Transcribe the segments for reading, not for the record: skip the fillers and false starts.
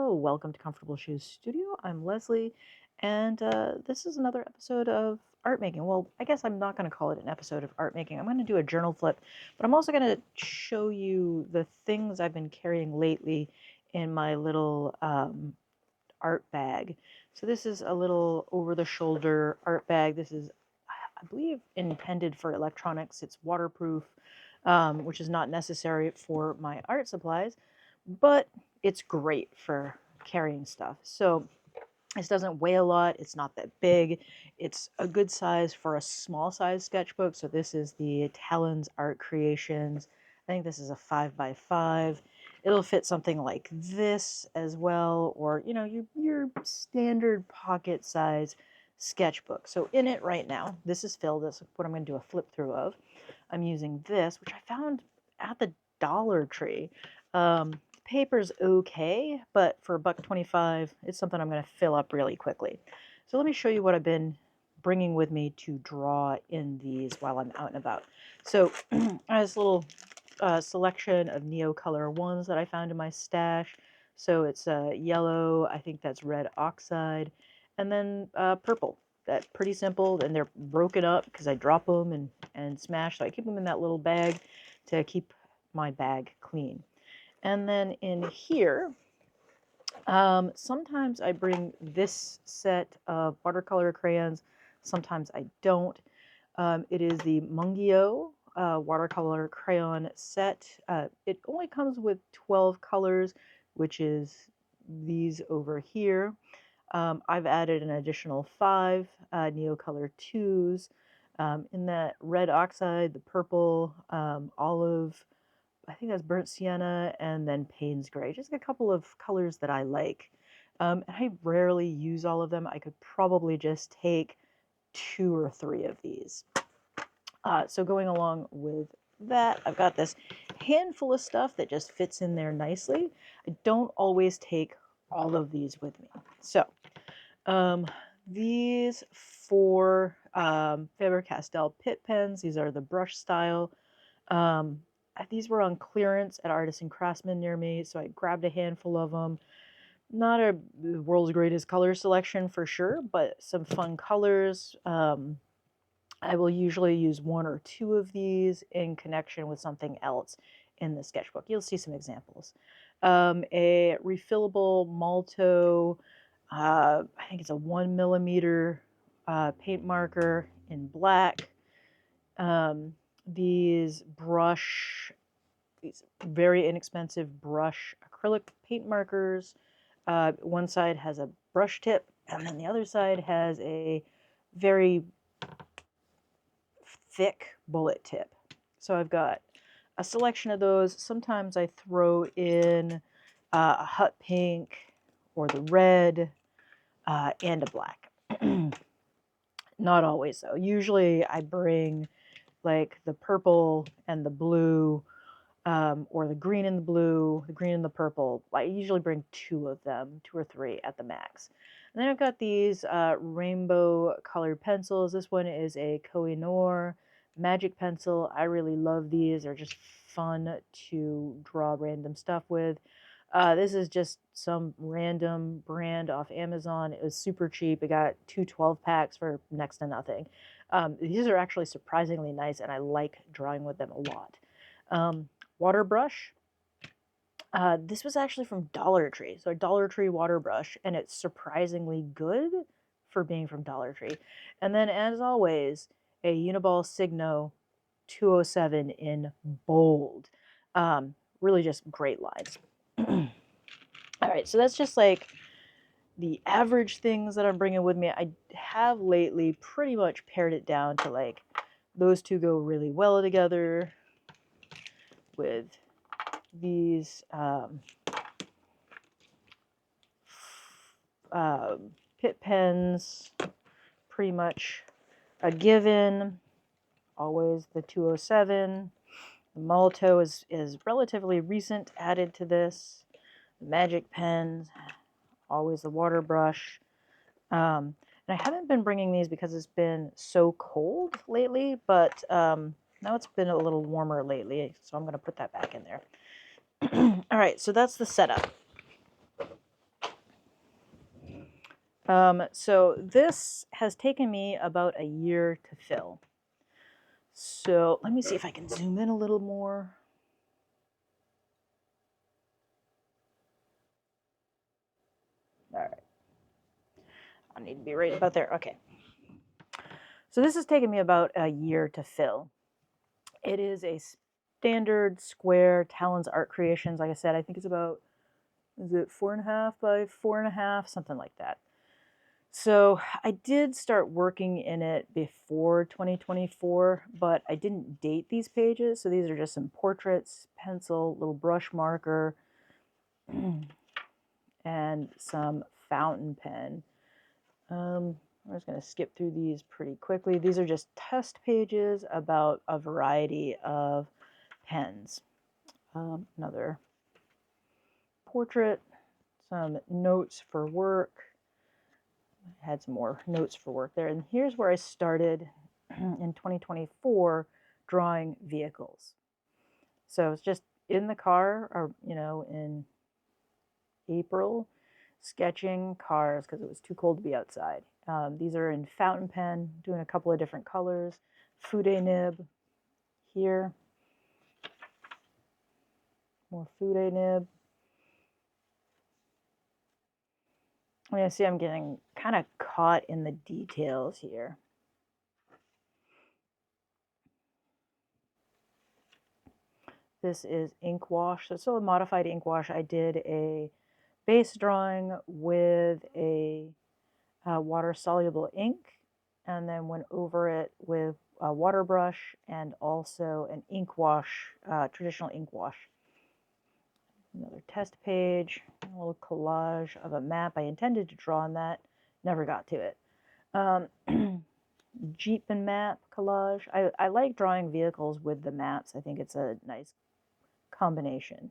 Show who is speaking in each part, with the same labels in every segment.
Speaker 1: Hello, welcome to Comfortable Shoes Studio. I'm Leslie, and this is another episode of art making. Well, I guess I'm not going to call it an episode of art making. I'm going to do a journal flip, but I'm also going to show you the things I've been carrying lately in my little art bag. So this is a little over-the-shoulder art bag. This is, I believe, intended for electronics. It's waterproof, which is not necessary for my art supplies, but it's great for carrying stuff. So this doesn't weigh a lot. It's not that big. It's a good size for a small size sketchbook. So this is the Talons Art Creations. I think this is a 5x5. It'll fit something like this as well, or your standard pocket size sketchbook. So in it right now, this is filled. This is what I'm going to do a flip through of. I'm using this, which I found at the Dollar Tree. Paper's okay, but for $1.25, it's something I'm going to fill up really quickly. So let me show you what I've been bringing with me to draw in these while I'm out and about. So I have this little selection of Neocolor ones that I found in my stash. So it's yellow, I think that's red oxide, and then purple. That's pretty simple, and they're broken up because I drop them and smash. So I keep them in that little bag to keep my bag clean. And then in here, sometimes I bring this set of watercolor crayons. Sometimes I don't. It is the Mungio watercolor crayon set. It only comes with 12 colors, which is these over here. I've added an additional 5 Neocolor 2s in that red oxide, the purple, olive, I think that's burnt sienna, and then Payne's gray. Just a couple of colors that I like. And I rarely use all of them. I could probably just take 2 or 3 of these. So going along with that, I've got this handful of stuff that just fits in there nicely. I don't always take all of these with me. So these 4 Faber-Castell Pitt pens, these are the brush style. These were on clearance at Artisan Craftsman near me, so I grabbed a handful of them. Not a world's greatest color selection for sure, but some fun colors. I will usually use 1 or 2 of these in connection with something else in the sketchbook. You'll see some examples. A refillable Malto, I think it's a 1mm paint marker in black. These very inexpensive brush acrylic paint markers. One side has a brush tip, and then the other side has a very thick bullet tip. So I've got a selection of those. Sometimes I throw in a hot pink or the red and a black. Not always though. Usually I bring like the purple and the blue, or the green and the blue, the green and the purple. I usually bring 2 of them, 2 or 3 at the max. And then I've got these rainbow colored pencils. This one is a Koh-i-Noor magic pencil. I really love these. They're just fun to draw random stuff with. This is just some random brand off Amazon. It was super cheap. I got 2 12-packs for next to nothing. These are actually surprisingly nice, and I like drawing with them a lot. Water brush. This was actually from Dollar Tree. So a Dollar Tree water brush, and it's surprisingly good for being from Dollar Tree. And then, as always, a Uniball Signo 207 in bold. Really just great lines. All right, so that's just like the average things that I'm bringing with me. I have lately pretty much pared it down to like those 2 go really well together with these Pitt pens, pretty much a given. Always the 207. The Malto is relatively recent added to this. The magic pens, always the water brush. And I haven't been bringing these because it's been so cold lately, but now it's been a little warmer lately, so I'm going to put that back in there. All right, so that's the setup. So this has taken me about a year to fill. So let me see if I can zoom in a little more. All right. I need to be right about there. Okay. So this has taken me about a year to fill. It is a standard square Talon's Art Creations. Like I said, I think it's about, is it 4.5 by 4.5, something like that. So I did start working in it before 2024, but I didn't date these pages. So these are just some portraits, pencil, little brush marker, and some fountain pen. I'm just going to skip through these pretty quickly. These are just test pages about a variety of pens. Another portrait, some notes for work. I had some more notes for work there. And here's where I started in 2024 drawing vehicles. So it's just in the car, or, in April, sketching cars because it was too cold to be outside. These are in fountain pen, doing a couple of different colors. Fude nib here. More fude nib. I mean, see, I'm getting kind of caught in the details here. This is ink wash. So it's still a modified ink wash. I did a base drawing with a water-soluble ink, and then went over it with a water brush and also an ink wash, traditional ink wash. Another test page, a little collage of a map. I intended to draw on that, never got to it. Jeep and map collage. I like drawing vehicles with the maps. I think it's a nice combination.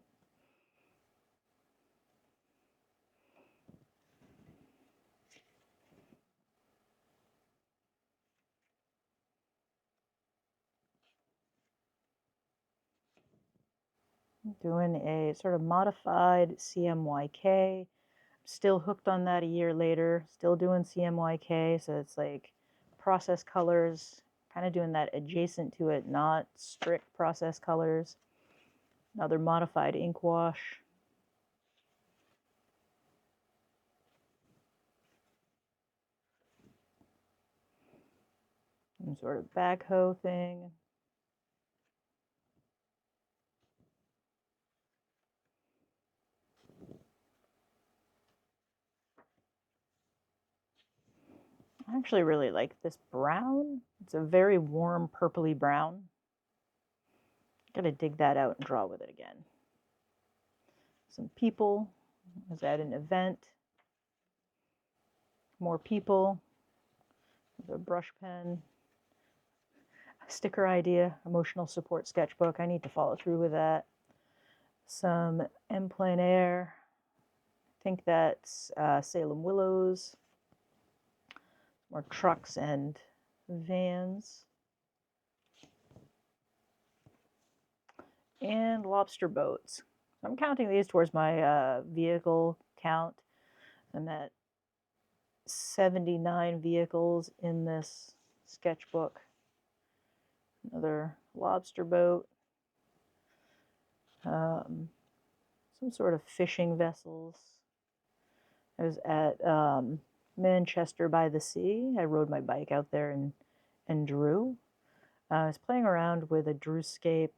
Speaker 1: Doing a sort of modified CMYK. Still hooked on that a year later, still doing CMYK, so it's like process colors, kind of doing that adjacent to it, not strict process colors. Another modified ink wash. Some sort of backhoe thing. I actually really like this brown. It's a very warm purpley brown. Gotta dig that out and draw with it again. Some people. I was at an event. More people. The brush pen. Sticker idea. Emotional support sketchbook. I need to follow through with that. Some en plein air. I think that's Salem Willows. More trucks and vans. And lobster boats. I'm counting these towards my vehicle count. I'm at 79 vehicles in this sketchbook. Another lobster boat. Some sort of fishing vessels. I was at Manchester by the Sea. I rode my bike out there and drew. I was playing around with a Drewscape.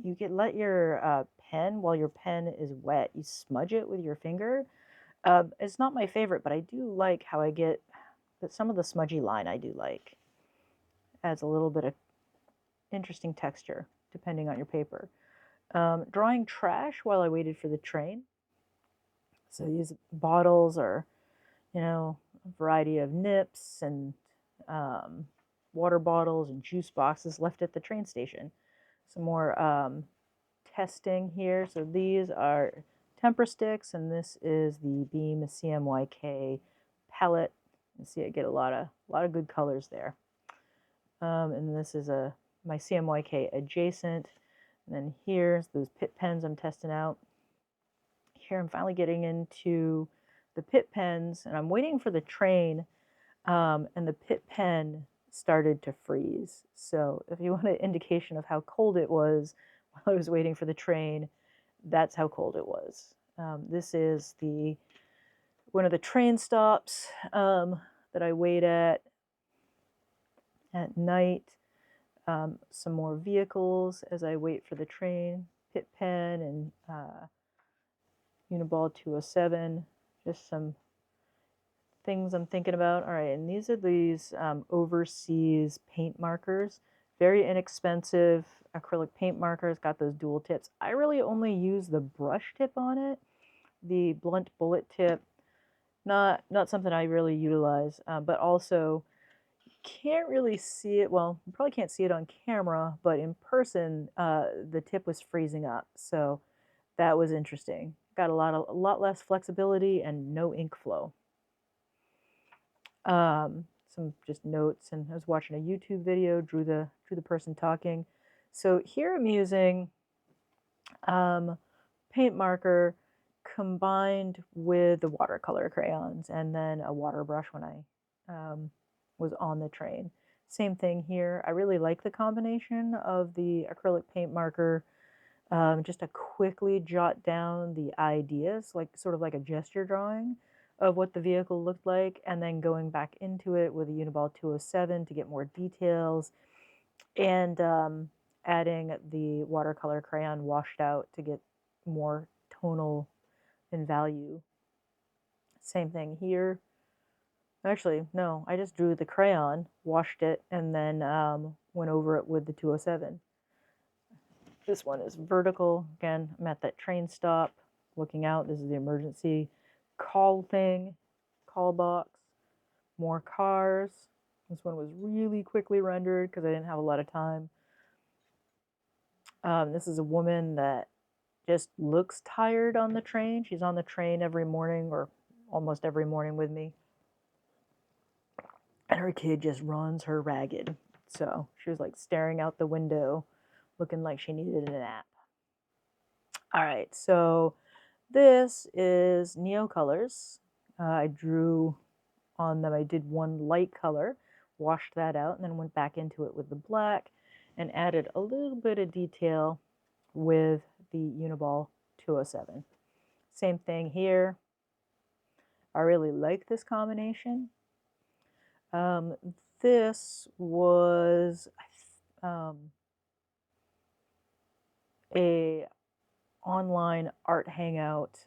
Speaker 1: You can let your pen, while your pen is wet, you smudge it with your finger. It's not my favorite, but I do like how I get some of the smudgy line. I do like. Adds a little bit of interesting texture depending on your paper. Drawing trash while I waited for the train. So these bottles are, a variety of nips and water bottles and juice boxes left at the train station. Some more testing here. So these are temper sticks, and this is the Beam CMYK palette. You see, I get a lot of good colors there. And this is my CMYK adjacent. And then here's those pit pens I'm testing out. Here I'm finally getting into the pit pens, and I'm waiting for the train, and the pit pen started to freeze. So if you want an indication of how cold it was while I was waiting for the train, that's how cold it was. This is the one of the train stops that I wait at night. Some more vehicles as I wait for the train. Pit pen and Uniball 207. Just some things I'm thinking about. All right, and these are these overseas paint markers. Very inexpensive acrylic paint markers. Got those dual tips. I really only use the brush tip on it. The blunt bullet tip, not something I really utilize, but also can't really see it. Well, you probably can't see it on camera, but in person, the tip was freezing up. So that was interesting. Got a lot less flexibility and no ink flow. Some just notes, and I was watching a YouTube video, drew the person talking. So here I'm using paint marker combined with the watercolor crayons and then a water brush when I was on the train. Same thing here. I really like the combination of the acrylic paint marker just to quickly jot down the ideas, like sort of like a gesture drawing of what the vehicle looked like, and then going back into it with a Uniball 207 to get more details, and adding the watercolor crayon washed out to get more tonal and value. Same thing here. Actually, no, I just drew the crayon, washed it, and then went over it with the 207. This one is vertical. Again, I'm at that train stop looking out. This is the emergency call thing, call box, more cars. This one was really quickly rendered because I didn't have a lot of time. This is a woman that just looks tired on the train. She's on the train every morning or almost every morning with me. And her kid just runs her ragged. So she was like staring out the window, looking like she needed a nap. All right, so this is Neo Colors. I drew on them. I did one light color, washed that out, and then went back into it with the black and added a little bit of detail with the Uniball 207. Same thing here. I really like this combination. This was a online art hangout,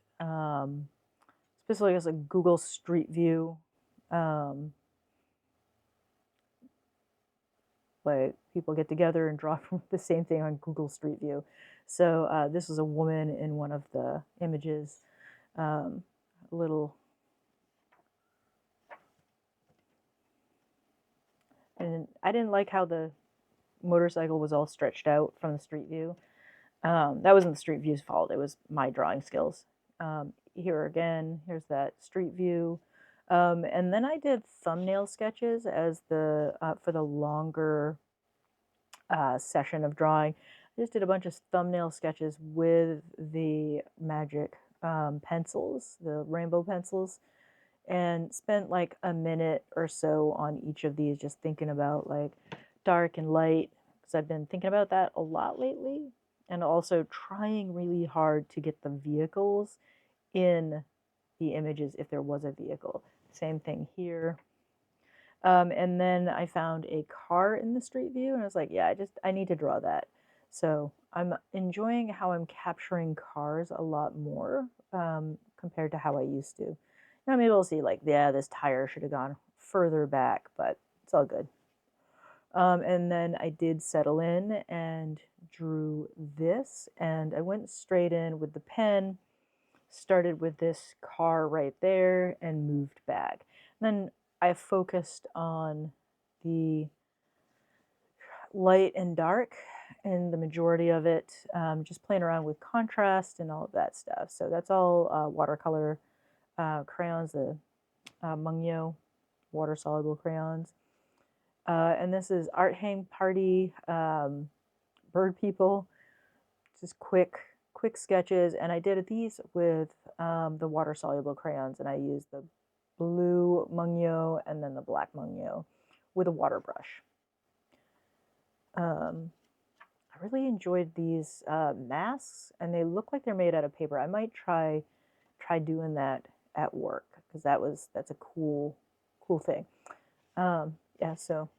Speaker 1: specifically as a Google Street View. Like people get together and draw from the same thing on Google Street View. So this is a woman in one of the images, little, and I didn't like how the motorcycle was all stretched out from the street view. That wasn't the street view's fault. It was my drawing skills. Here again, here's that street view. And then I did thumbnail sketches as the for the longer session of drawing. I just did a bunch of thumbnail sketches with the magic pencils, the rainbow pencils, and spent like a minute or so on each of these, just thinking about like dark and light, because I've been thinking about that a lot lately, and also trying really hard to get the vehicles in the images if there was a vehicle. Same thing here. And then I found a car in the street view, and I was like, yeah, I need to draw that. So I'm enjoying how I'm capturing cars a lot more compared to how I used to. Now maybe we'll see, like, yeah, this tire should have gone further back, but it's all good. And then I did settle in and drew this, and I went straight in with the pen, started with this car right there, and moved back. And then I focused on the light and dark in the majority of it, just playing around with contrast and all of that stuff. So that's all watercolor crayons, the Mungyo water-soluble crayons. And this is Art Hang Party, Bird People. Just quick quick sketches, and I did these with the water-soluble crayons, and I used the blue Mungyo and then the black Mungyo with a water brush. I really enjoyed these masks, and they look like they're made out of paper. I might try doing that at work because that's a cool thing. Yeah, so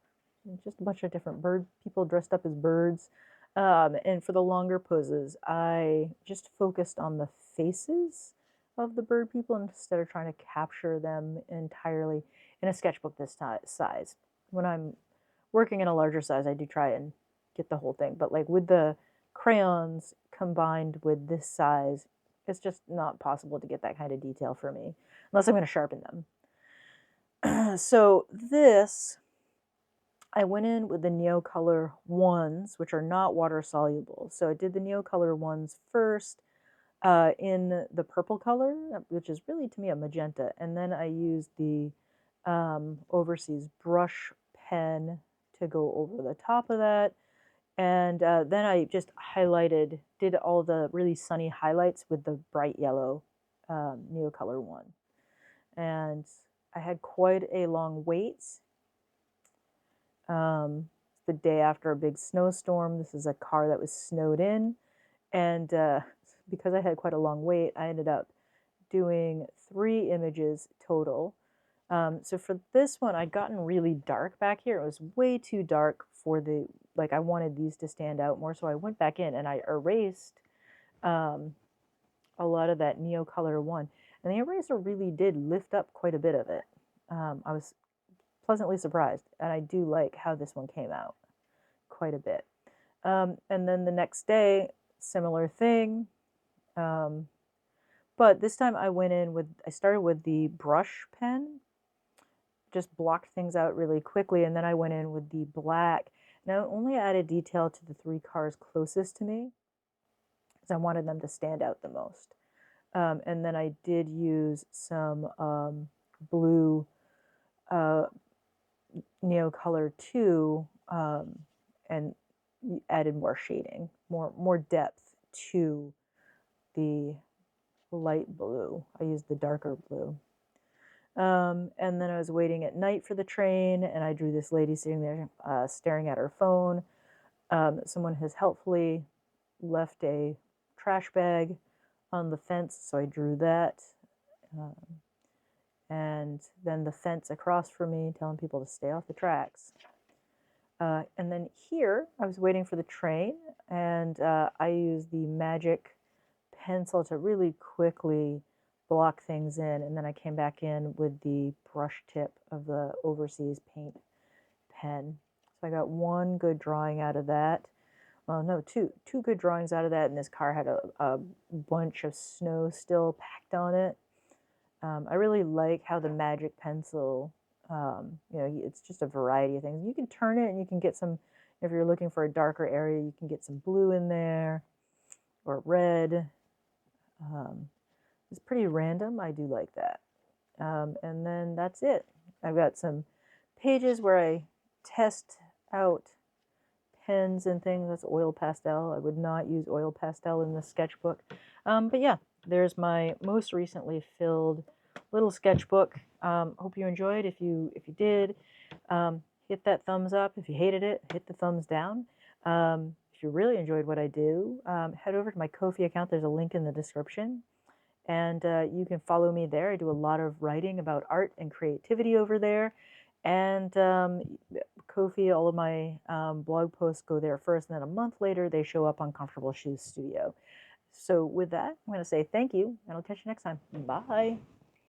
Speaker 1: just a bunch of different bird people dressed up as birds. And for the longer poses, I just focused on the faces of the bird people instead of trying to capture them entirely in a sketchbook this size. When I'm working in a larger size, I do try and get the whole thing. But like with the crayons combined with this size, it's just not possible to get that kind of detail for me unless I'm going to sharpen them. So this, I went in with the Neocolor ones, which are not water soluble. So I did the Neocolor ones first in the purple color, which is really to me a magenta. And then I used the Overseas brush pen to go over the top of that. And then I just did all the really sunny highlights with the bright yellow Neocolor one. And I had quite a long wait. The day after a big snowstorm. This is a car that was snowed in. And because I had quite a long wait, I ended up doing 3 images total. So for this one, I'd gotten really dark back here. It was way too dark for like I wanted these to stand out more. So I went back in and I erased a lot of that Neocolor one. And the eraser really did lift up quite a bit of it. I was pleasantly surprised, and I do like how this one came out quite a bit. And then the next day, similar thing. But this time I started with the brush pen, just blocked things out really quickly, and then I went in with the black. Now I only added detail to the 3 cars closest to me because I wanted them to stand out the most. And then I did use some blue Neocolor 2 and added more shading, more depth to the light blue. I used the darker blue. And then I was waiting at night for the train, and I drew this lady sitting there staring at her phone. Someone has helpfully left a trash bag on the fence, so I drew that. And then the fence across from me telling people to stay off the tracks. And then here, I was waiting for the train, and I used the magic pencil to really quickly block things in, and then I came back in with the brush tip of the Overseas paint pen. So I got 1 good drawing out of that. Well, no, two good drawings out of that, and this car had a bunch of snow still packed on it. I really like how the magic pencil, it's just a variety of things. You can turn it and you can get some, if you're looking for a darker area, you can get some blue in there or red. It's pretty random. I do like that. And then that's it. I've got some pages where I test out pens and things. That's oil pastel. I would not use oil pastel in this sketchbook. But yeah, there's my most recently filled little sketchbook. Hope you enjoyed. If you did, hit that thumbs up. If you hated it, hit the thumbs down. If you really enjoyed what I do, head over to my Ko-fi account. There's a link in the description. And you can follow me there. I do a lot of writing about art and creativity over there. And Ko-fi, all of my blog posts go there first, and then a month later, they show up on Comfortable Shoes Studio. So with that, I'm going to say thank you, and I'll catch you next time. Bye.